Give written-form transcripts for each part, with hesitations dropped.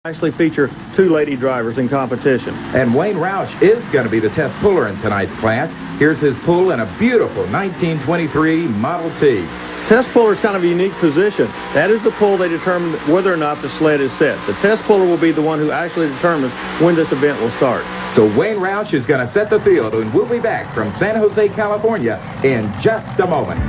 Actually feature two lady drivers in competition. And Wayne Roush is going to be the test puller in tonight's class. Here's his pull in a beautiful 1923 Model T. Test puller is kind of a unique position. That is the pull they determine whether or not the sled is set. The test puller will be the one who actually determines when this event will start. So Wayne Roush is going to set the field, and we'll be back from San Jose, California in just a moment.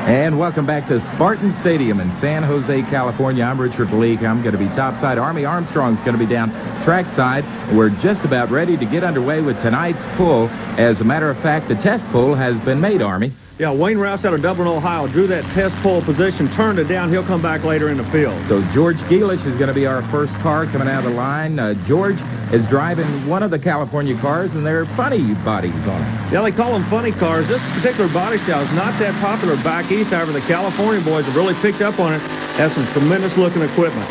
And welcome back to Spartan Stadium in San Jose, California. I'm Richard Leake. I'm going to be topside. Army Armstrong's going to be down trackside. We're just about ready to get underway with tonight's pull. As a matter of fact, the test pull has been made, Army. Yeah, Wayne Roush out of Dublin, Ohio, drew that test pull position, turned it down. He'll come back later in the field. So George Geelish is going to be our first car coming out of the line. George is driving one of the California cars, and they're funny bodies on it. Yeah, they call them funny cars. This particular body style is not that popular back east. However, the California boys have really picked up on it. Has some tremendous-looking equipment.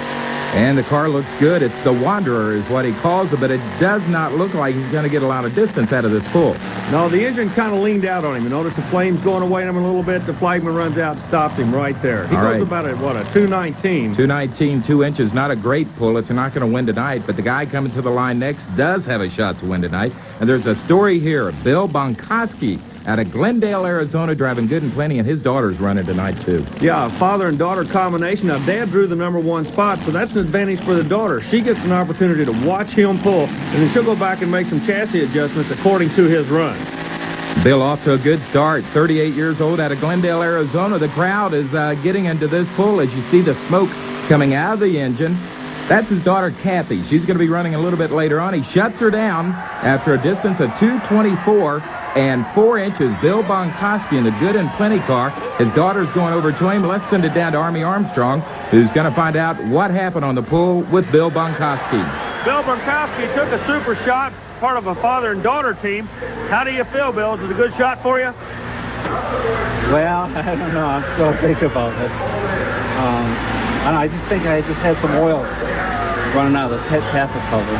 And the car looks good. It's the Wanderer is what he calls it, but it does not look like he's going to get a lot of distance out of this pull. No, the engine kind of leaned out on him. You notice the flames going away on him a little bit. The flagman runs out and stops him right there. He goes about a 219. 219, 2 inches. Not a great pull. It's not going to win tonight, but the guy coming to the line next does have a shot to win tonight. And there's a story here. Bill Bonkoski out of Glendale, Arizona, driving good and plenty, and his daughter's running tonight, too. Yeah, father and daughter combination. Now, Dad drew the #1 spot, so that's an advantage for the daughter. She gets an opportunity to watch him pull, and then she'll go back and make some chassis adjustments according to his run. Bill off to a good start, 38 years old out of Glendale, Arizona. The crowd is getting into this pull as you see the smoke coming out of the engine. That's his daughter, Kathy. She's going to be running a little bit later on. He shuts her down after a distance of 224 and 4 inches. Bill Bonkoski in the good and plenty car. His daughter's going over to him. Let's send it down to Army Armstrong, who's going to find out what happened on the pull with Bill Bonkoski. Bill Bonkoski took a super shot, part of a father and daughter team. How do you feel, Bill? Is it a good shot for you? Well, I don't know. I'm still thinking about it. I just think I just had some oil running out of the taffet cover.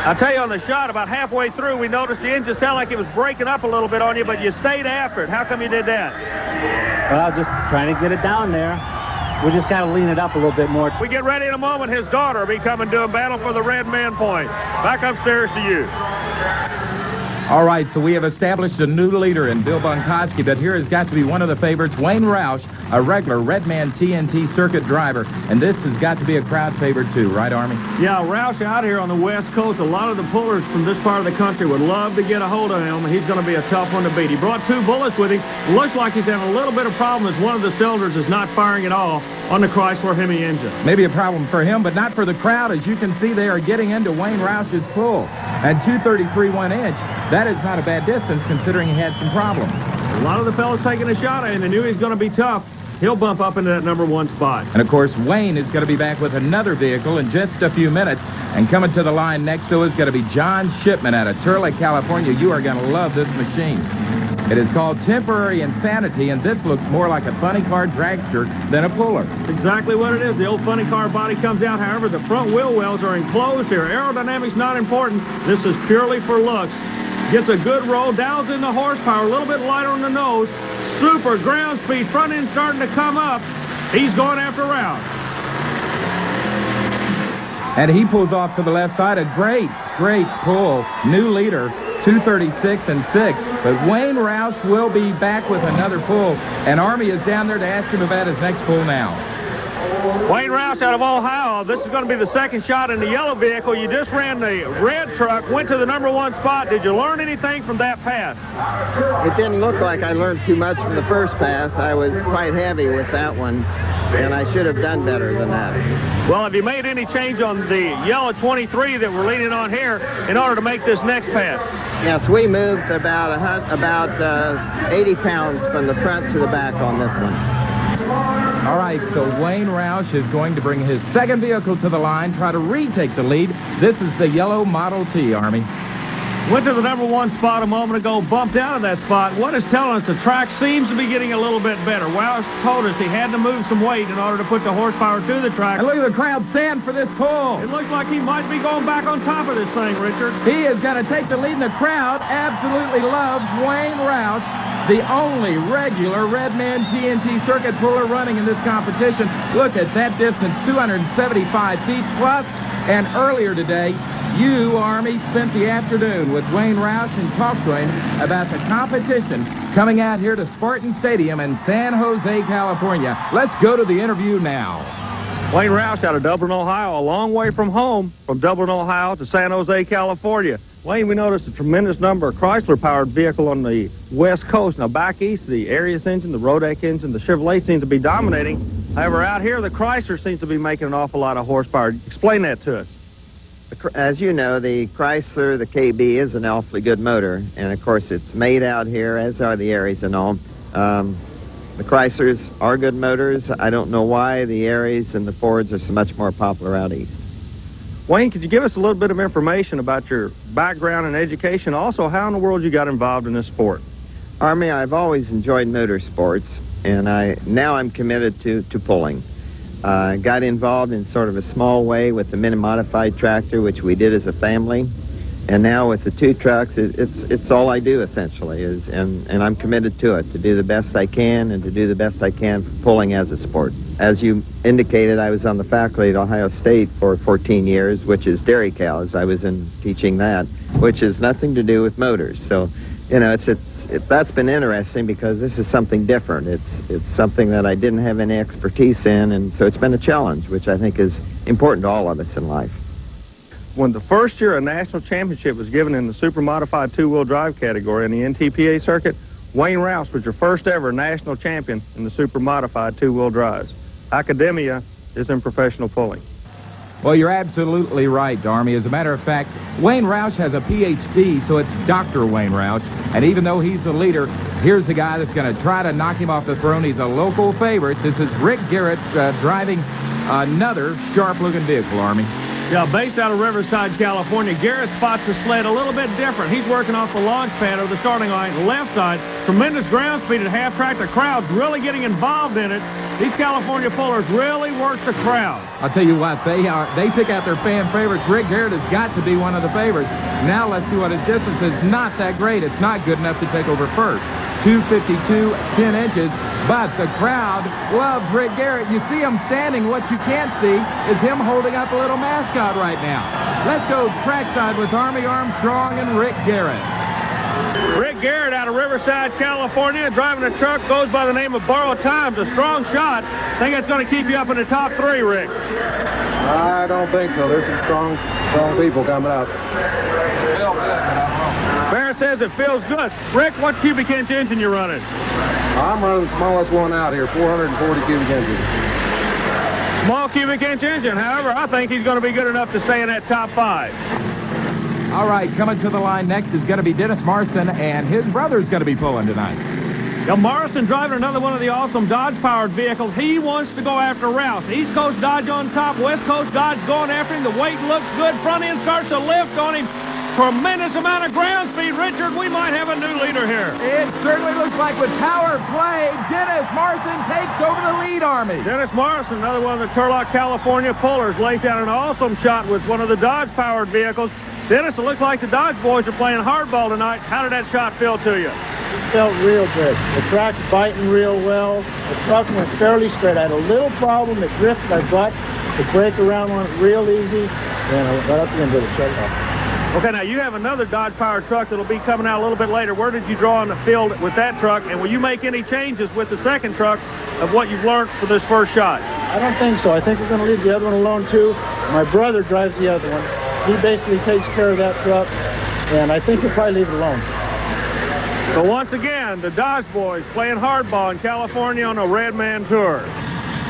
I'll tell you, on the shot, about halfway through, we noticed the engine sounded like it was breaking up a little bit on you, but you stayed after it. How come you did that? Well, just trying to get it down there. We just got to lean it up a little bit more. We get ready in a moment. His daughter will be coming to a battle for the red man point. Back upstairs to you. All right, so we have established a new leader in Bill Bonkoski, but here has got to be one of the favorites, Wayne Roush, a regular Redman TNT circuit driver, and this has got to be a crowd favorite too, right, Army? Yeah, Roush out here on the West Coast, a lot of the pullers from this part of the country would love to get a hold of him, and he's going to be a tough one to beat. He brought 2 bullets with him. Looks like he's having a little bit of problem as one of the cylinders is not firing at all on the Chrysler Hemi engine. Maybe a problem for him, but not for the crowd. As you can see, they are getting into Wayne Roush's pull. At 233 1 inch, that is not a bad distance considering he had some problems. A lot of the fellas taking a shot at him. They knew he was going to be tough. He'll bump up into that #1 spot. And, of course, Wayne is going to be back with another vehicle in just a few minutes. And coming to the line next so is going to be John Shipman out of Turley, California. You are going to love this machine. It is called Temporary Insanity, and this looks more like a funny car dragster than a puller. Exactly what it is. The old funny car body comes out. However, the front wheel wells are enclosed here. Aerodynamics not important. This is purely for looks. Gets a good roll, dials in the horsepower, a little bit lighter on the nose. Super ground speed, front end starting to come up. He's going after Roush. And he pulls off to the left side. A great pull. New leader, 236 and 6. But Wayne Roush will be back with another pull. And Army is down there to ask him about his next pull now. Wayne Roush out of Ohio. This is going to be the second shot in the yellow vehicle. You just ran the red truck, went to the #1 spot. Did you learn anything from that pass? It didn't look like I learned too much from the first pass. I was quite heavy with that one, and I should have done better than that. Well, have you made any change on the yellow 23 that we're leaning on here in order to make this next pass? Yes, we moved about 80 pounds from the front to the back on this one. All right, so Wayne Roush is going to bring his second vehicle to the line, try to retake the lead. This is the yellow Model T, Army. Went to the #1 spot a moment ago, bumped out of that spot. What is telling us the track seems to be getting a little bit better. Roush told us he had to move some weight in order to put the horsepower through the track. And look at the crowd stand for this pull. It looks like he might be going back on top of this thing, Richard. He is going to take the lead, and the crowd absolutely loves Wayne Roush. the only regular Redman TNT circuit puller running in this competition. Look at that distance, 275 feet plus. And earlier today, you, Army, spent the afternoon with Dwayne Roush and talked to him about the competition coming out here to Spartan Stadium in San Jose, California. Let's go to the interview now. Dwayne Roush out of Dublin, Ohio, a long way from home, from Dublin, Ohio to San Jose, California. Wayne, we noticed a tremendous number of Chrysler-powered vehicle on the West Coast. Now, back east, the Arius engine, the Rodeck engine, the Chevrolet seem to be dominating. However, out here, the Chrysler seems to be making an awful lot of horsepower. Explain that to us. As you know, the Chrysler, the KB, is an awfully good motor. And, of course, it's made out here, as are the Aries and all. The Chryslers are good motors. I don't know why the Aries and the Fords are so much more popular out east. Wayne, could you give us a little bit of information about your background and education? Also, how in the world you got involved in this sport? Army, I've always enjoyed motorsports, and now I'm committed to pulling. I got involved in sort of a small way with the mini-modified tractor, which we did as a family. And now with the two trucks, it's all I do, essentially, and I'm committed to it, to do the best I can and to do the best I can for pulling as a sport. As you indicated, I was on the faculty at Ohio State for 14 years, which is dairy cows. I was teaching that, which has nothing to do with motors. So, you know, that's been interesting because this is something different. It's something that I didn't have any expertise in, and so it's been a challenge, which I think is important to all of us in life. When the first year a national championship was given in the super modified two-wheel drive category in the NTPA circuit, Wayne Roush was your first ever national champion in the super modified two-wheel drives. Academia is in professional pulling. Well, you're absolutely right, Army. As a matter of fact, Wayne Roush has a PhD, so it's Dr. Wayne Roush. And even though he's the leader, here's the guy that's going to try to knock him off the throne. He's a local favorite. This is Rick Garrett driving another sharp-looking vehicle, Army. Yeah, based out of Riverside, California, Garrett spots the sled a little bit different. He's working off the launch pad of the starting line, left side. Tremendous ground speed at half track. The crowd's really getting involved in it. These California pullers really work the crowd. I'll tell you what, they pick out their fan favorites. Rick Garrett has got to be one of the favorites. Now let's see what his distance is. Not that great. It's not good enough to take over first. 252, 10 inches. But the crowd loves Rick Garrett. You see him standing. What you can't see is him holding up a little mascot right now. Let's go trackside with Army Armstrong and Rick Garrett. Rick Garrett out of Riverside, California, driving a truck, goes by the name of Borrowed Times. A strong shot. Think it's going to keep you up in the top three, Rick? I don't think so. There's some strong people coming up. Barrett says it feels good. Rick, what cubic inch engine you running? I'm running the smallest one out here, 440 cubic inches. Small cubic inch engine. However, I think he's going to be good enough to stay in that top five. All right, coming to the line next is going to be Dennis Marston, and his brother's going to be pulling tonight. Now, Marston driving another one of the awesome Dodge-powered vehicles. He wants to go after Roush. East Coast Dodge on top, West Coast Dodge going after him. The weight looks good. Front end starts to lift on him. Tremendous amount of ground speed. Richard, we might have a new leader here. It certainly looks like with power play, Dennis Marston takes over the lead, Army. Dennis Marson, another one of the Turlock, California pullers, lays down an awesome shot with one of the Dodge-powered vehicles. Dennis, it looks like the Dodge boys are playing hardball tonight. How did that shot feel to you? It felt real good. The track's biting real well. The truck went fairly straight. I had a little problem. It drifted my butt. The brake around went real easy. And I got up the end of it, shut it off. Okay, now you have another Dodge-powered truck that'll be coming out a little bit later. Where did you draw on the field with that truck? And will you make any changes with the second truck of what you've learned for this first shot? I don't think so. I think we're going to leave the other one alone, too. My brother drives the other one. He basically takes care of that truck, and I think he'll probably leave it alone. So once again, the Dodge boys playing hardball in California on a Red Man Tour.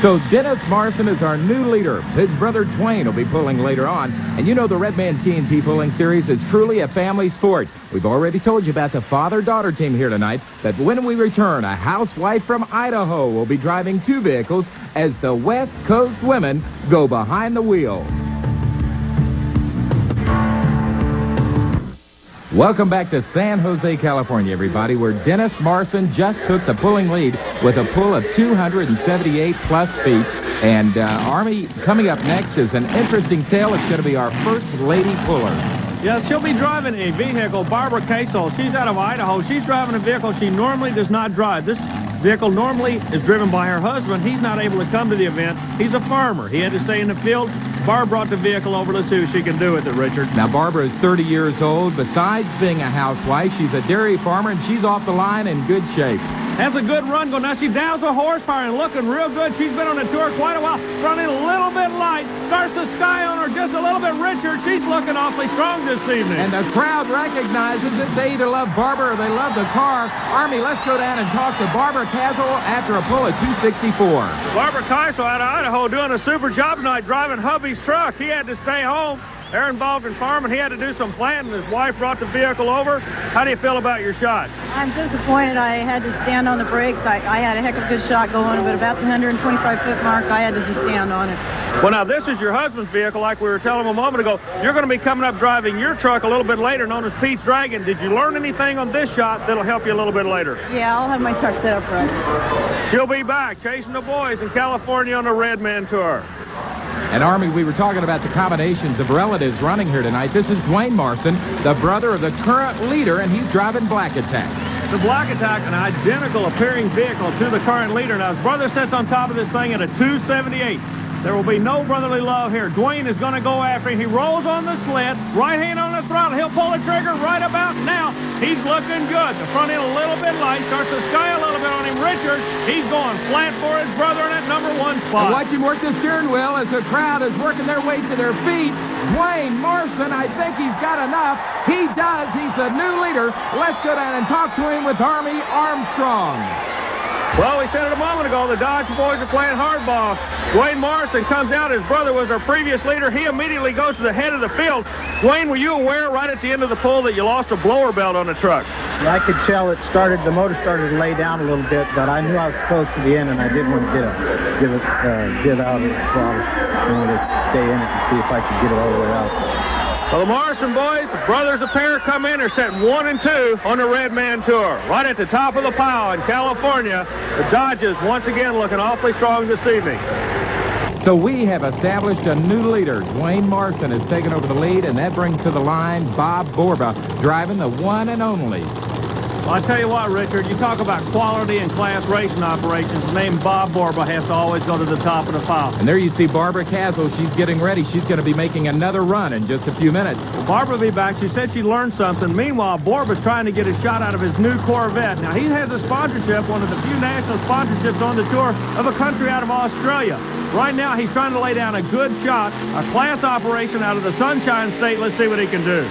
So Dennis Marson is our new leader. His brother Dwayne will be pulling later on. And you know the Redman TNT pulling series is truly a family sport. We've already told you about the father-daughter team here tonight. But when we return, a housewife from Idaho will be driving two vehicles as the West Coast women go behind the wheel. Welcome back to San Jose, California, everybody, where Dennis Marson just took the pulling lead with a pull of 278-plus feet. And Army, coming up next is an interesting tale. It's going to be our first lady puller. Yeah, she'll be driving a vehicle, Barbara Caso. She's out of Idaho. She's driving a vehicle she normally does not drive. This vehicle normally is driven by her husband. He's not able to come to the event. He's a farmer. He had to stay in the field. Barb brought the vehicle over. Let's see what she can do with it, Richard. Now, Barbara is 30 years old. Besides being a housewife, she's a dairy farmer, and she's off the line in good shape. Has a good run going. Now she downs the horsepower and looking real good. She's been on the tour quite a while. Running a little bit light. Starts the sky on her just a little bit. Richard, she's looking awfully strong this evening. And the crowd recognizes it. They either love Barbara or they love the car. Army, let's go down and talk to Barbara Caso after a pull at 264. Barbara Caso out of Idaho doing a super job tonight driving hubby's truck. He had to stay home. They're involved in farming. He had to do some planting. His wife brought the vehicle over. How do you feel about your shot? I'm disappointed I had to stand on the brakes. I had a heck of a good shot going, but about the 125-foot mark, I had to just stand on it. Well, now, this is your husband's vehicle, like we were telling him a moment ago. You're going to be coming up driving your truck a little bit later, known as Pete's Dragon. Did you learn anything on this shot that'll help you a little bit later? Yeah, I'll have my truck set up right. She'll be back chasing the boys in California on the Red Man Tour. And, Army, we were talking about the combinations of relatives running here tonight. This is Dwayne Marson, the brother of the current leader, and he's driving Black Attack. The Black Attack, an identical appearing vehicle to the current leader. Now, his brother sits on top of this thing at a 278. There will be no brotherly love here. Dwayne is going to go after him. He rolls on the sled, right hand on the throttle. He'll pull the trigger right about now. He's looking good. The front end a little bit light. Starts to sky a little bit on him. Richard, he's going flat for his brother in that number one spot. And watch him work the steering wheel as the crowd is working their way to their feet. Dwayne Marson, I think he's got enough. He does. He's the new leader. Let's go down and talk to him with Army Armstrong. Well, we said it a moment ago, the Dodge boys are playing hardball. Dwayne Marson comes out. His brother was our previous leader. He immediately goes to the head of the field. Dwayne, were you aware right at the end of the pull that you lost a blower belt on the truck? Yeah, I could tell the motor started to lay down a little bit, but I knew I was close to the end, and I didn't want to get out of the throttle. I wanted to stay in it and see if I could get it all the way out. Well, the Marson boys, the brothers of pair come in. They're set 1 and 2 on the Red Man Tour. Right at the top of the pile in California, the Dodges once again looking awfully strong this evening. So we have established a new leader. Dwayne Marson has taken over the lead, and that brings to the line Bob Borba, driving the one and only. Well, I tell you what, Richard, you talk about quality and class racing operations. The name Bob Borba has to always go to the top of the pile. And there you see Barbara Caso. She's getting ready. She's going to be making another run in just a few minutes. Well, Barbara will be back. She said she learned something. Meanwhile, Borba's trying to get a shot out of his new Corvette. Now, he has a sponsorship, one of the few national sponsorships on the tour of a country out of Australia. Right now, he's trying to lay down a good shot, a class operation out of the Sunshine State. Let's see what he can do.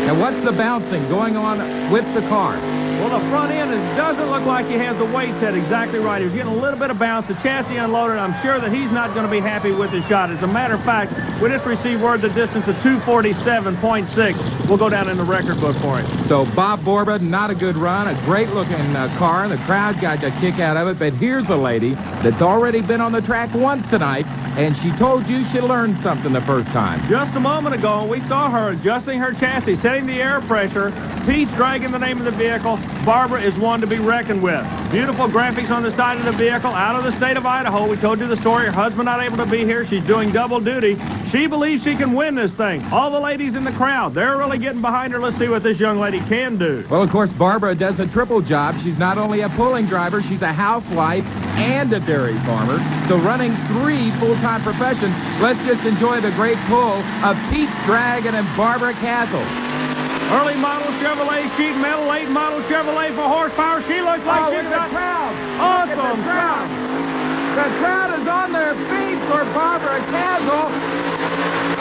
Now, what's the bouncing going on with the car? Well, the front end doesn't look like he has the weight set exactly right. He was getting a little bit of bounce. The chassis unloaded. I'm sure that he's not going to be happy with his shot. As a matter of fact, we just received word the distance of 247.6 will go down in the record book for him. So Bob Borba, not a good run, a great-looking car. The crowd got a kick out of it. But here's a lady that's already been on the track once tonight, and she told you she learned something the first time. Just a moment ago, we saw her adjusting her chassis, setting the air pressure. Pete's Dragon, the name of the vehicle. Barbara is one to be reckoned with. Beautiful graphics on the side of the vehicle, out of the state of Idaho. We told you the story. Her husband not able to be here. She's doing double duty. She believes she can win this thing. All the ladies in the crowd, they're really getting behind her. Let's see what this young lady can do. Well, of course, Barbara does a triple job. She's not only a pulling driver, she's a housewife and a dairy farmer. So running 3 full-time professions, let's just enjoy the great pull of Pete's Dragon and Barbara Caso. Early model Chevrolet sheet metal, late model Chevrolet for horsepower. She looks like she's got the crowd. Awesome crowd. The crowd is on their feet for Barbara Caso.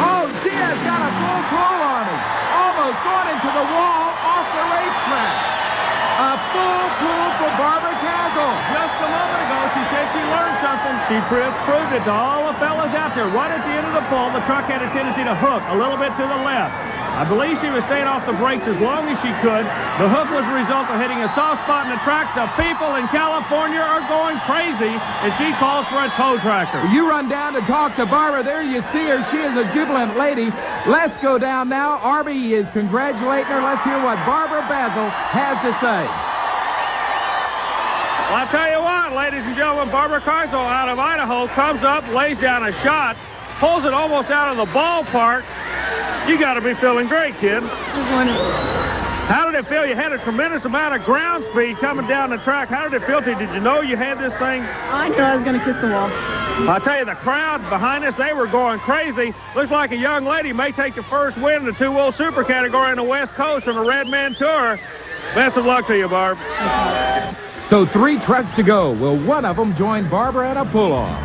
Oh, she has got a full pull on it. Almost going into the wall off the racetrack. A full pull for Barbara Caso. Just a moment ago, she said she learned something. She proved it to all the fellas out there. Right at the end of the pull, the truck had a tendency to hook a little bit to the left. I believe she was staying off the brakes as long as she could. The hook was the result of hitting a soft spot in the track. The people in California are going crazy, and she calls for a tow tractor. You run down to talk to Barbara. There you see her. She is a jubilant lady. Let's go down now. Arby is congratulating her. Let's hear what Barbara Basil has to say. Well, I'll tell you what, ladies and gentlemen, Barbara Caso out of Idaho comes up, lays down a shot, pulls it almost out of the ballpark. You got to be feeling great, kid. Just wondering. How did it feel? You had a tremendous amount of ground speed coming down the track. How did it feel to you? Did you know you had this thing? I knew I was going to kiss the wall. I'll tell you, the crowd behind us, they were going crazy. Looks like a young lady may take the first win in the two-wheel super category in the West Coast on the Red Man Tour. Best of luck to you, Barb. So 3 trucks to go. Will one of them join Barbara at a pull-off?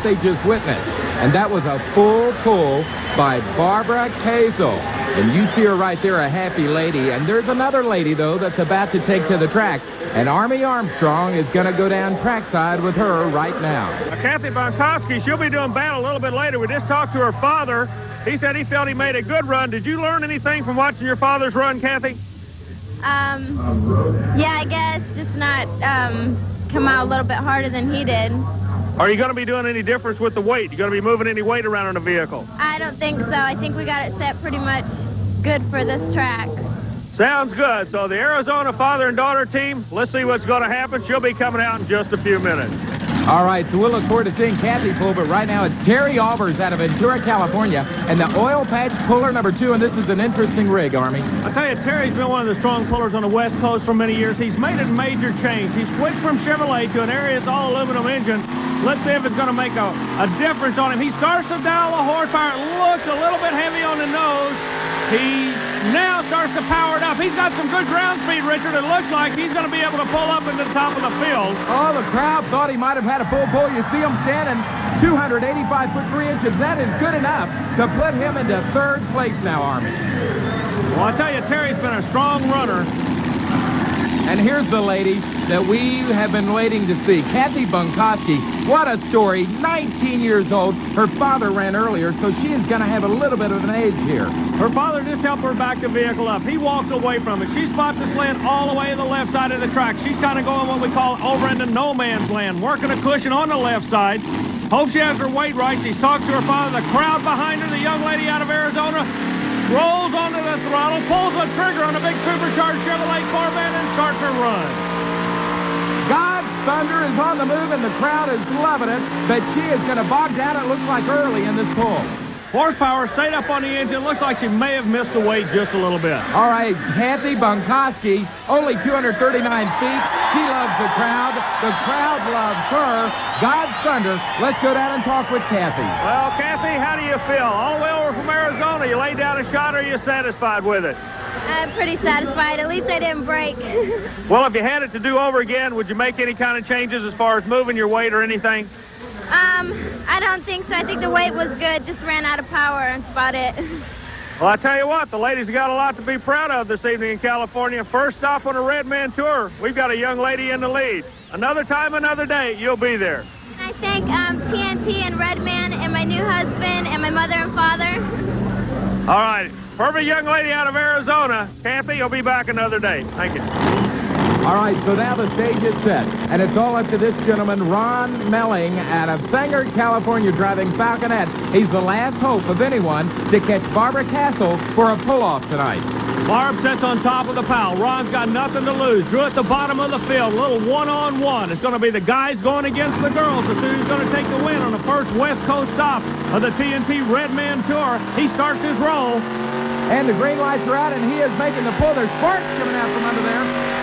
They just witnessed, and that was a full pull by Barbara Caso. And you see her right there, a happy lady. And there's another lady, though, that's about to take to the track. And Army Armstrong is going to go down trackside with her right now. Kathy Bonkoski, she'll be doing battle a little bit later. We just talked to her father. He said he felt he made a good run. Did you learn anything from watching your father's run, Kathy? Yeah, I guess just not come out a little bit harder than he did. Are you going to be doing any difference with the weight? You going to be moving any weight around in the vehicle? I don't think so. I think we got it set pretty much good for this track. Sounds good. So the Arizona father and daughter team, let's see what's going to happen. She'll be coming out in just a few minutes. All right, so we'll look forward to seeing Kathy pull, but right now it's Terry Albers out of Ventura, California, and the oil patch puller number 2, and this is an interesting rig, Army. I tell you, Terry's been one of the strong pullers on the West Coast for many years. He's made a major change. He's switched from Chevrolet to an Arias all-aluminum engine. Let's see if it's going to make a difference on him. He starts to dial the horsepower. It looks a little bit heavy on the nose. He now starts to power it up. He's got some good ground speed, Richard. It looks like he's going to be able to pull up into the top of the field. Oh, the crowd thought he might have had a full pull. You see him standing 285 foot 3 inches. That is good enough to put him into 3rd place now, Army. Well, I tell you, Terry's been a strong runner. And here's the lady that we have been waiting to see, Kathy Bonkoski. What a story, 19 years old. Her father ran earlier, so she is going to have a little bit of an edge here. Her father just helped her back the vehicle up. He walked away from it. She spots this land all the way to the left side of the track. She's kind of going what we call over into no man's land, working a cushion on the left side. Hope she has her weight right. She's talked to her father. The crowd behind her, the young lady out of Arizona, rolls onto the throttle, pulls the trigger on a big supercharged Chevrolet Corvette and starts her run. God's Thunder is on the move, and the crowd is loving it, but she is going to bog down, it looks like, early in this pull. Horsepower stayed up on the engine. Looks like she may have missed the weight just a little bit. All right, Kathy Bonkoski, only 239 feet. She loves the crowd. The crowd loves her. God's Thunder. Let's go down and talk with Kathy. Well, Kathy, how do you feel? All the way over from Arizona, you laid down a shot, or are you satisfied with it? I'm pretty satisfied. At least I didn't break. Well, if you had it to do over again, would you make any kind of changes as far as moving your weight or anything? I don't think so. I think the weight was good. Just ran out of power. That's about it. Well, I tell you what, the ladies got a lot to be proud of this evening in California. First stop on the Red Man Tour. We've got a young lady in the lead. Another time, another day, you'll be there. I thank TNT and Red Man and my new husband and my mother and father. All right. Perfect young lady out of Arizona. Kathy, you'll be back another day. Thank you. All right, so now the stage is set, and it's all up to this gentleman, Ron Melling, out of Sanger, California, driving Falconette. He's the last hope of anyone to catch Barbara Caso for a pull-off tonight. Barb sits on top of the pile. Ron's got nothing to lose. Drew at the bottom of the field, a little one-on-one. It's going to be the guys going against the girls to see who's going to take the win on the first West Coast stop of the TNT Red Man Tour. He starts his roll. And the green lights are out, and he is making the pull. There's sparks coming out from under there.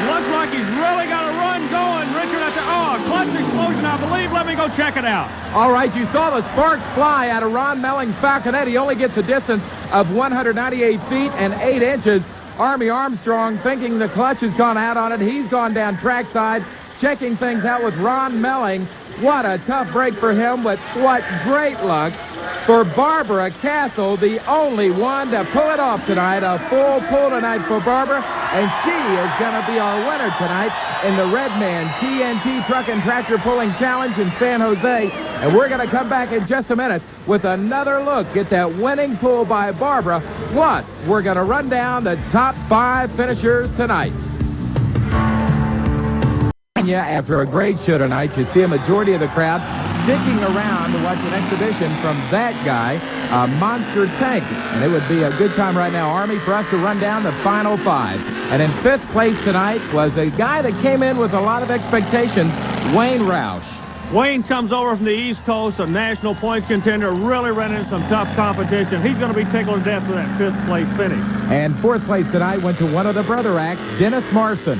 Looks like he's really got a run going. Richard, at the a clutch explosion, I believe. Let me go check it out. All right, you saw the sparks fly out of Ron Melling's Falconette. He only gets a distance of 198 feet and 8 inches. Army Armstrong, thinking the clutch has gone out on it. He's gone down trackside, checking things out with Ron Melling. What a tough break for him, but what great luck for Barbara Caso, the only one to pull it off tonight. A full pull tonight for Barbara, and she is going to be our winner tonight in the Red Man TNT Truck and Tractor Pulling Challenge in San Jose. And we're going to come back in just a minute with another look at that winning pull by Barbara. Plus, we're going to run down the top 5 finishers tonight. After a great show tonight, you see a majority of the crowd sticking around to watch an exhibition from that guy, a monster tank. And it would be a good time right now, Army, for us to run down the final 5. And in 5th place tonight was a guy that came in with a lot of expectations, Dwayne Roush. Wayne comes over from the East Coast, a national points contender, really running some tough competition. He's going to be tickled to death with that 5th place finish. And 4th place tonight went to one of the brother acts, Dennis Marson.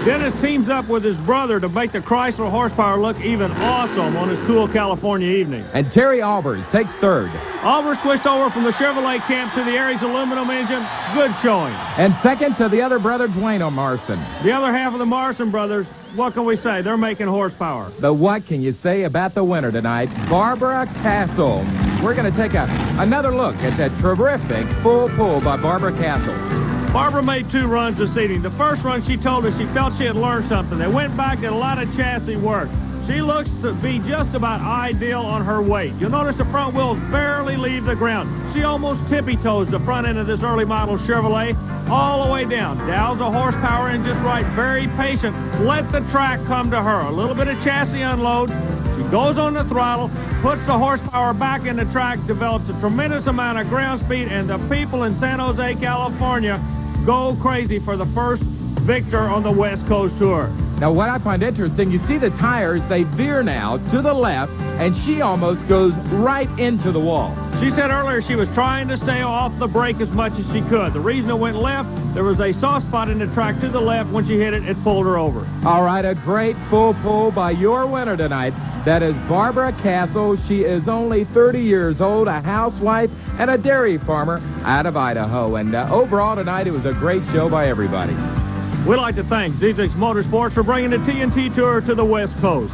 Dennis teams up with his brother to make the Chrysler horsepower look even awesome on his cool California evening. And Terry Albers takes 3rd. Albers switched over from the Chevrolet camp to the Aries aluminum engine. Good showing. And 2nd to the other brother, Dwayne Marson. The other half of the Marson brothers, what can we say? They're making horsepower. But what can you say about the winner tonight, Barbara Caso? We're going to take another look at that terrific full pull by Barbara Caso. Barbara made 2 runs this evening. The first run, she told us she felt she had learned something. They went back and a lot of chassis work. She looks to be just about ideal on her weight. You'll notice the front wheels barely leave the ground. She almost tippy-toes the front end of this early model Chevrolet all the way down. Dials the horsepower in just right, very patient. Let the track come to her. A little bit of chassis unload. She goes on the throttle, puts the horsepower back in the track, develops a tremendous amount of ground speed, and the people in San Jose, California go crazy for the first victor on the West Coast Tour. Now, what I find interesting, you see the tires, they veer now to the left, and she almost goes right into the wall. She said earlier she was trying to stay off the brake as much as she could. The reason it went left, there was a soft spot in the track to the left. When she hit it, it pulled her over. All right, a great full pull by your winner tonight. That is Barbara Caso. She is only 30 years old, a housewife, and a dairy farmer out of Idaho. And overall tonight, it was a great show by everybody. We'd like to thank Z6 Motorsports for bringing the TNT Tour to the West Coast.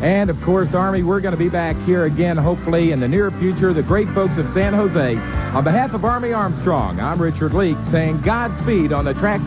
And, of course, Army, we're going to be back here again, hopefully, in the near future. The great folks of San Jose. On behalf of Army Armstrong, I'm Richard Leake saying Godspeed on the tracks.